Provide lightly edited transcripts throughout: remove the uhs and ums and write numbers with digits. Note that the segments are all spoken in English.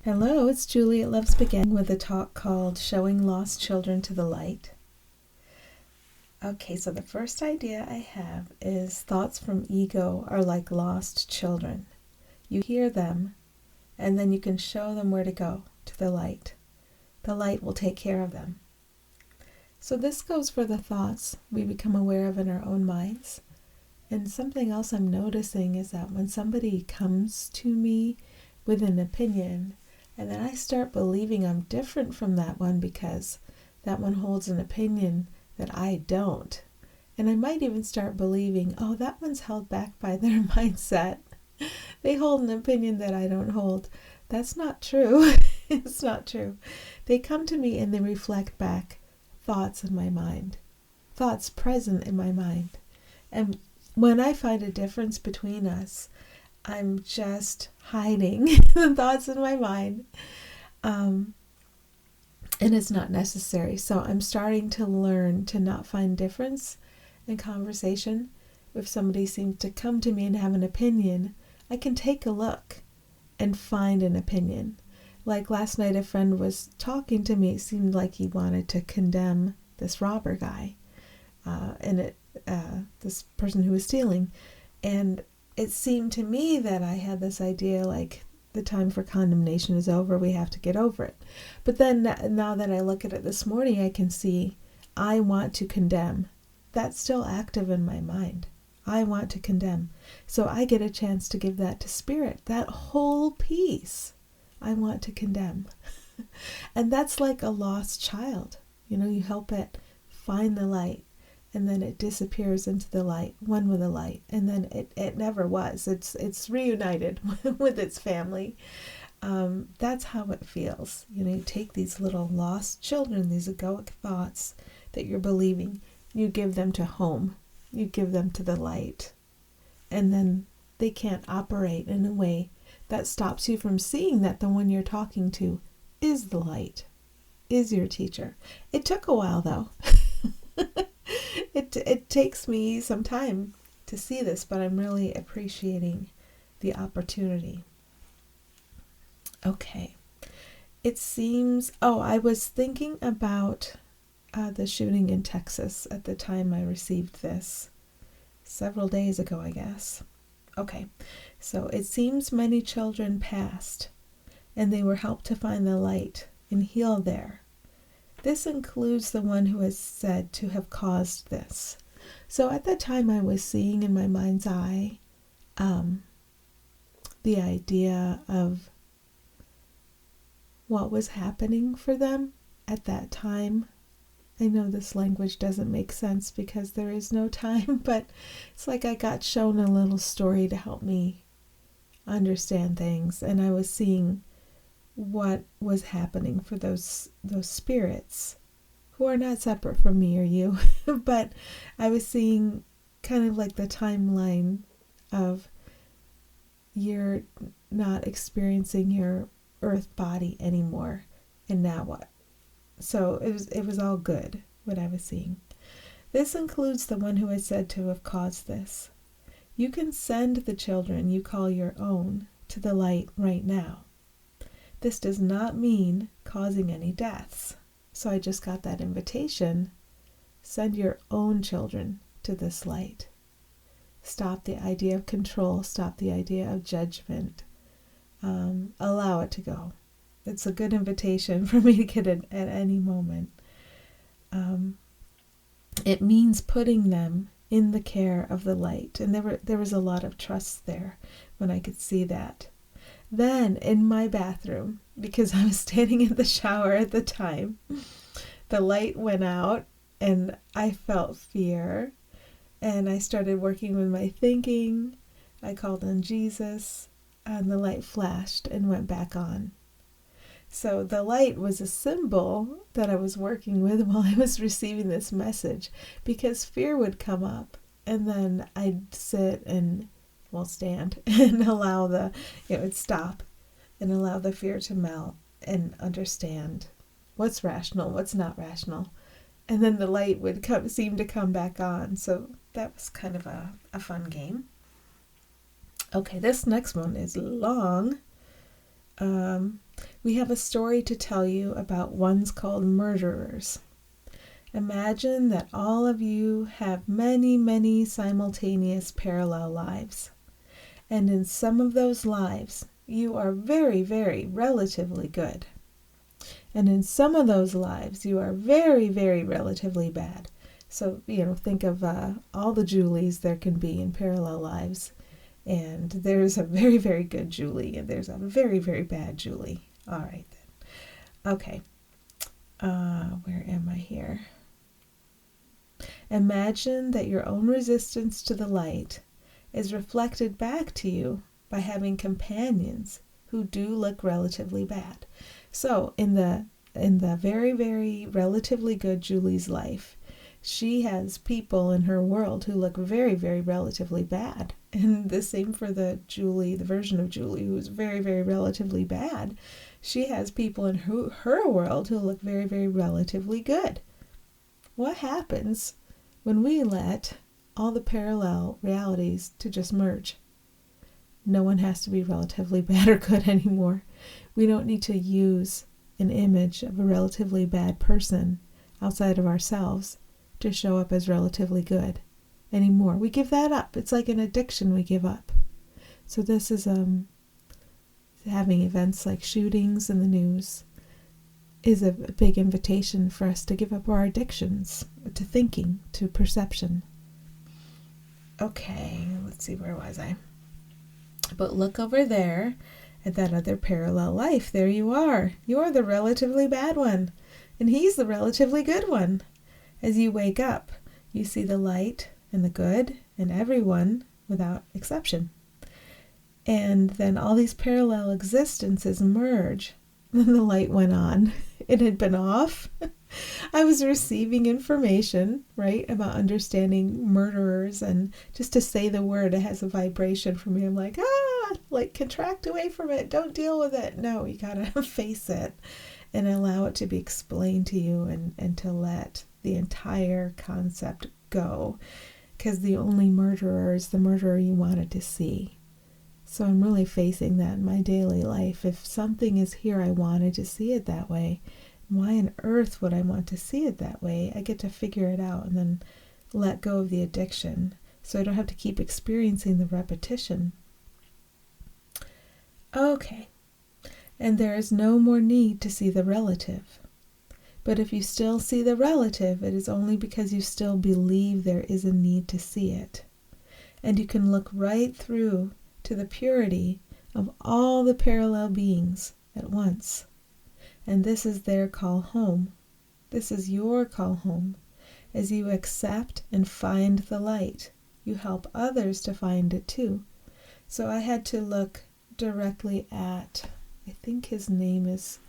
Hello, it's Julie at Loves Begin with a talk called Showing Lost Children to the Light. Okay, so the first idea I have is thoughts from ego are like lost children. You hear them, and then you can show them where to go, to the light. The light will take care of them. So this goes for the thoughts we become aware of in our own minds. And something else I'm noticing is that when somebody comes to me with an opinion, and then I start believing I'm different from that one because that one holds an opinion that I don't. And I might even start believing, oh, that one's held back by their mindset. They hold an opinion that I don't hold. That's not true. It's not true. They come to me and they reflect back thoughts in my mind, thoughts present in my mind. And when I find a difference between us, I'm just hiding the thoughts in my mind. And it's not necessary. So I'm starting to learn to not find difference in conversation. If somebody seems to come to me and have an opinion, I can take a look and find an opinion. Like last night, a friend was talking to me. It seemed like he wanted to condemn this robber guy, this person who was stealing. And it seemed to me that I had this idea like the time for condemnation is over, we have to get over it. But then now that I look at it this morning, I can see I want to condemn. That's still active in my mind. I want to condemn. So I get a chance to give that to Spirit, that whole piece. I want to condemn. And that's like a lost child. You help it find the light. And then it disappears into the light, one with the light. And then it never was. It's reunited with its family. That's how it feels. You take these little lost children, these egoic thoughts that you're believing. You give them to home. You give them to the light. And then they can't operate in a way that stops you from seeing that the one you're talking to is the light, is your teacher. It took a while, though. It takes me some time to see this, but I'm really appreciating the opportunity. Okay. It seems, I was thinking about the shooting in Texas at the time I received this. Several days ago, I guess. Okay. So it seems many children passed, and they were helped to find the light and heal there. This includes the one who is said to have caused this. So at that time I was seeing in my mind's eye the idea of what was happening for them at that time. I know this language doesn't make sense because there is no time, but it's like I got shown a little story to help me understand things, and I was seeing what was happening for those spirits who are not separate from me or you. But I was seeing kind of like the timeline of you're not experiencing your earth body anymore, and now what? So it was all good, what I was seeing. This includes the one who is said to have caused this. You can send the children you call your own to the light right now. This does not mean causing any deaths. So I just got that invitation. Send your own children to this light. Stop the idea of control. Stop the idea of judgment. Allow it to go. It's a good invitation for me to get it at any moment. It means putting them in the care of the light. And there was a lot of trust there when I could see that. Then in my bathroom, because I was standing in the shower at the time, the light went out and I felt fear, and I started working with my thinking. I called on Jesus and the light flashed and went back on. So the light was a symbol that I was working with while I was receiving this message, because fear would come up and then I'd sit and stand and allow it would stop and allow the fear to melt and understand what's rational, what's not rational. And then the light would seem to come back on. So that was kind of a fun game. Okay, this next one is long. We have a story to tell you about ones called murderers. Imagine that all of you have many, many simultaneous parallel lives. And in some of those lives, you are very, very relatively good. And in some of those lives, you are very, very relatively bad. So, think of all the Julies there can be in parallel lives. And there's a very, very good Julie, and there's a very, very bad Julie. All right, then. Okay. Where am I here? Imagine that your own resistance to the light is reflected back to you by having companions who do look relatively bad. So in the very, very relatively good Julie's life, she has people in her world who look very, very relatively bad. And the same for the version of Julie who's very, very relatively bad. She has people in her world who look very, very relatively good. What happens when we let all the parallel realities to just merge? No one has to be relatively bad or good anymore. We don't need to use an image of a relatively bad person outside of ourselves to show up as relatively good anymore. We give that up. It's like an addiction we give up. So this is having events like shootings in the news is a big invitation for us to give up our addictions to thinking, to perception. Okay, let's see, where was I? But look over there at that other parallel life. There you are. You're the relatively bad one, and he's the relatively good one. As you wake up, you see the light and the good and everyone without exception. And then all these parallel existences merge. Then the light went on. It had been off. I was receiving information, right, about understanding murderers, and just to say the word, it has a vibration for me. I'm like, contract away from it. Don't deal with it. No, you gotta face it and allow it to be explained to you, and to let the entire concept go, because the only murderer is the murderer you wanted to see. So I'm really facing that in my daily life. If something is here, I wanted to see it that way. Why on earth would I want to see it that way? I get to figure it out and then let go of the addiction, so I don't have to keep experiencing the repetition. Okay, and there is no more need to see the relative. But if you still see the relative, it is only because you still believe there is a need to see it. And you can look right through to the purity of all the parallel beings at once. And this is their call home. This is your call home. As you accept and find the light, you help others to find it too. So I had to look directly at, I think his name is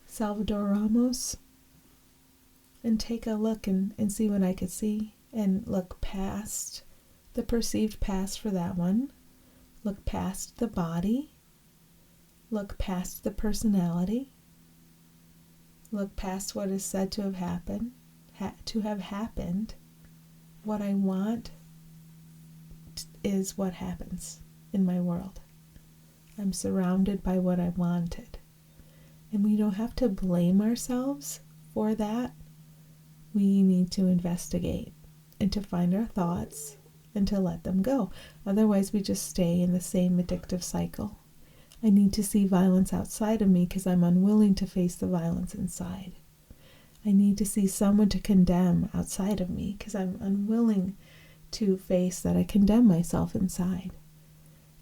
Salvador Ramos, and take a look and see what I could see, and look past the perceived past for that one. Look past the body. Look past the personality. Look past what is said to have happened. What I want is what happens in my world. I'm surrounded by what I wanted. And we don't have to blame ourselves for that. We need to investigate and to find our thoughts and to let them go. Otherwise, we just stay in the same addictive cycle. I need to see violence outside of me because I'm unwilling to face the violence inside. I need to see someone to condemn outside of me because I'm unwilling to face that I condemn myself inside.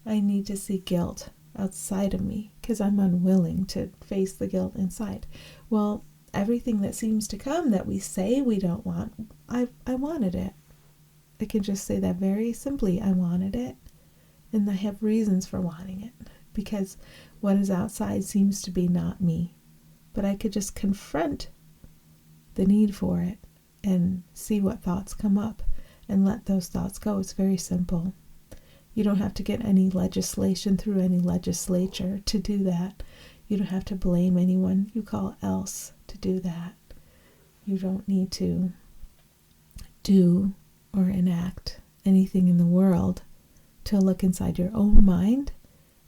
I need to see guilt outside of me because I'm unwilling to face the guilt inside. Well, everything that seems to come that we say we don't want, I wanted it. I can just say that very simply, I wanted it, and I have reasons for wanting it, because what is outside seems to be not me. But I could just confront the need for it and see what thoughts come up and let those thoughts go. It's very simple. You don't have to get any legislation through any legislature to do that. You don't have to blame anyone you call else to do that. You don't need to do or enact anything in the world to look inside your own mind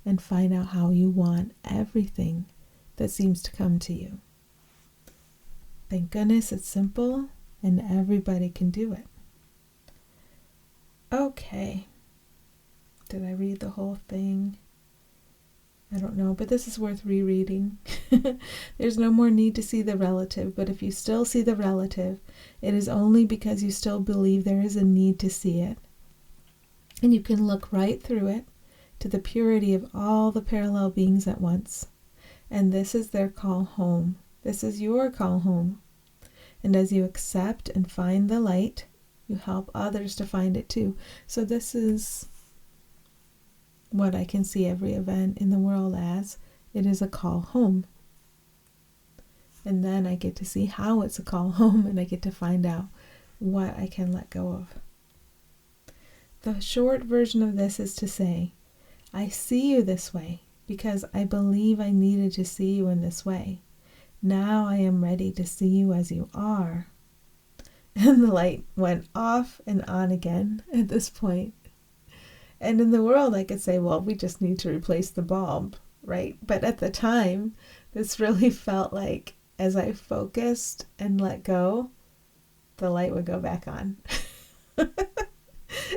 and find out how you want everything that seems to come to you. Thank goodness it's simple and everybody can do it. Okay. Did I read the whole thing? I don't know, but this is worth rereading. There's no more need to see the relative, but if you still see the relative, it is only because you still believe there is a need to see it. And you can look right through it to the purity of all the parallel beings at once. And this is their call home. This is your call home. And as you accept and find the light, you help others to find it too. So this is what I can see every event in the world as. It is a call home. And then I get to see how it's a call home, and I get to find out what I can let go of. The short version of this is to say, I see you this way because I believe I needed to see you in this way. Now I am ready to see you as you are. And the light went off and on again at this point. And in the world, I could say, well, we just need to replace the bulb, right? But at the time, this really felt like as I focused and let go, the light would go back on.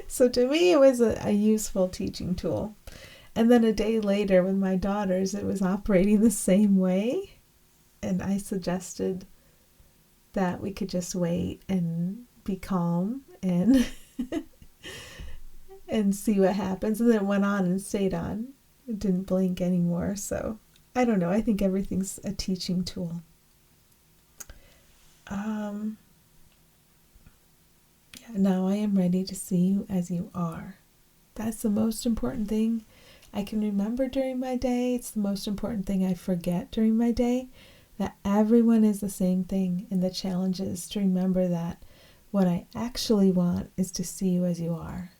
So to me, it was a useful teaching tool. And then a day later with my daughters, it was operating the same way. And I suggested that we could just wait and be calm and and see what happens. And then it went on and stayed on. It didn't blink anymore. So I don't know. I think everything's a teaching tool. Now I am ready to see you as you are. That's the most important thing I can remember during my day. It's the most important thing I forget during my day, that everyone is the same thing. And the challenge is to remember that what I actually want is to see you as you are.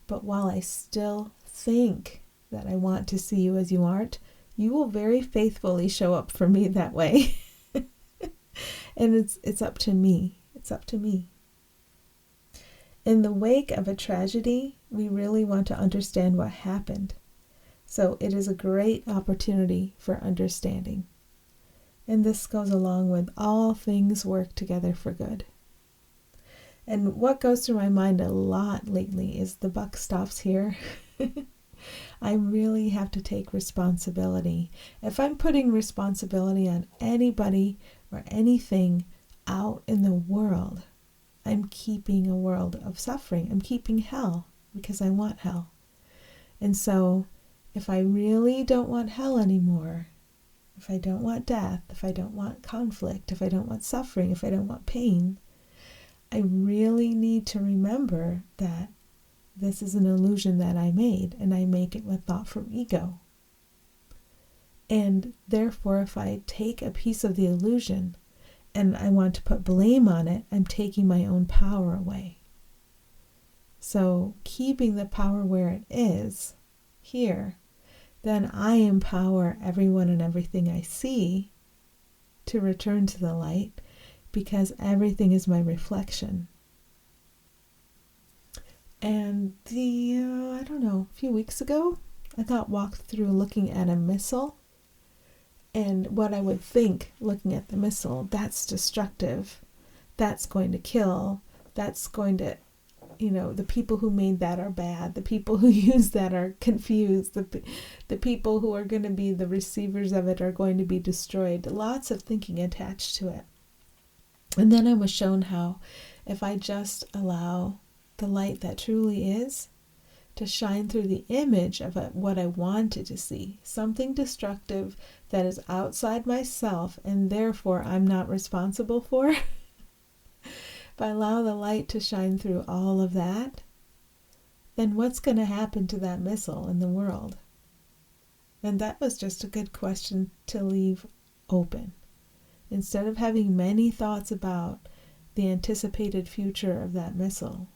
But while I still think that I want to see you as you aren't, you will very faithfully show up for me that way. And it's up to me. It's up to me. In the wake of a tragedy, we really want to understand what happened. So it is a great opportunity for understanding. And this goes along with all things work together for good. And what goes through my mind a lot lately is the buck stops here. I really have to take responsibility. If I'm putting responsibility on anybody or anything out in the world, I'm keeping a world of suffering. I'm keeping hell because I want hell. And so if I really don't want hell anymore, if I don't want death, if I don't want conflict, if I don't want suffering, if I don't want pain, I really need to remember that this is an illusion that I made, and I make it with thought from ego. And therefore, if I take a piece of the illusion and I want to put blame on it, I'm taking my own power away. So keeping the power where it is, here, then I empower everyone and everything I see to return to the light, because everything is my reflection. And I don't know, a few weeks ago, I walked through looking at a missile, and what I would think looking at the missile, that's destructive, that's going to kill, that's going to, the people who made that are bad, the people who use that are confused, the people who are going to be the receivers of it are going to be destroyed. Lots of thinking attached to it. And then I was shown how if I just allow the light that truly is to shine through the image of what I wanted to see, something destructive that is outside myself and therefore I'm not responsible for, if I allow the light to shine through all of that, then what's going to happen to that missile in the world? And that was just a good question to leave open. Instead of having many thoughts about the anticipated future of that missile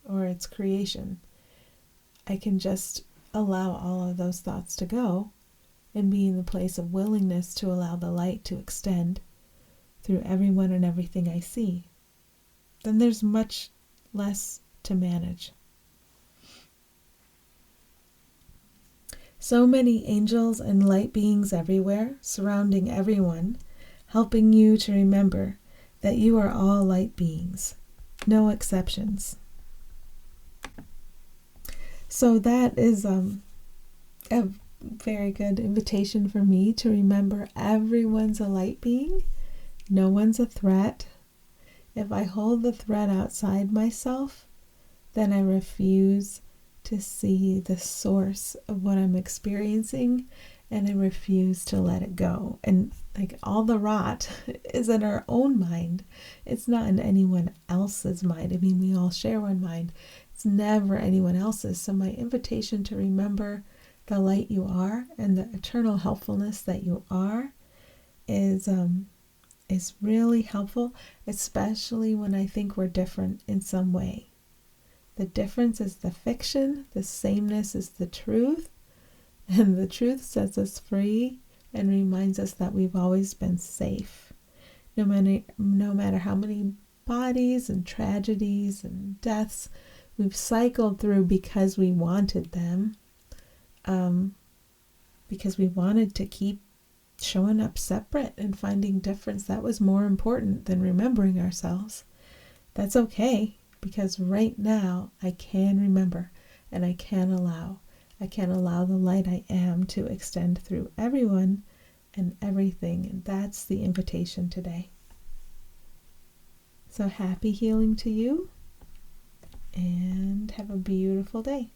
or its creation, I can just allow all of those thoughts to go and be in the place of willingness to allow the light to extend through everyone and everything I see. Then there's much less to manage. So many angels and light beings everywhere, surrounding everyone, helping you to remember that you are all light beings, no exceptions. So that is a very good invitation for me to remember everyone's a light being. No one's a threat. If I hold the threat outside myself, then I refuse to see the source of what I'm experiencing, and I refuse to let it go. And like all the rot is in our own mind. It's not in anyone else's mind. I mean, we all share one mind. It's never anyone else's. So my invitation to remember the light you are and the eternal helpfulness that you are is really helpful, especially when I think we're different in some way. The difference is the fiction, the sameness is the truth, and the truth sets us free and reminds us that we've always been safe. No matter how many bodies and tragedies and deaths we've cycled through because we wanted them, because we wanted to keep showing up separate and finding difference. That was more important than remembering ourselves. That's okay, because right now I can remember and I can allow the light I am to extend through everyone and everything. And that's the invitation today. So happy healing to you, and have a beautiful day.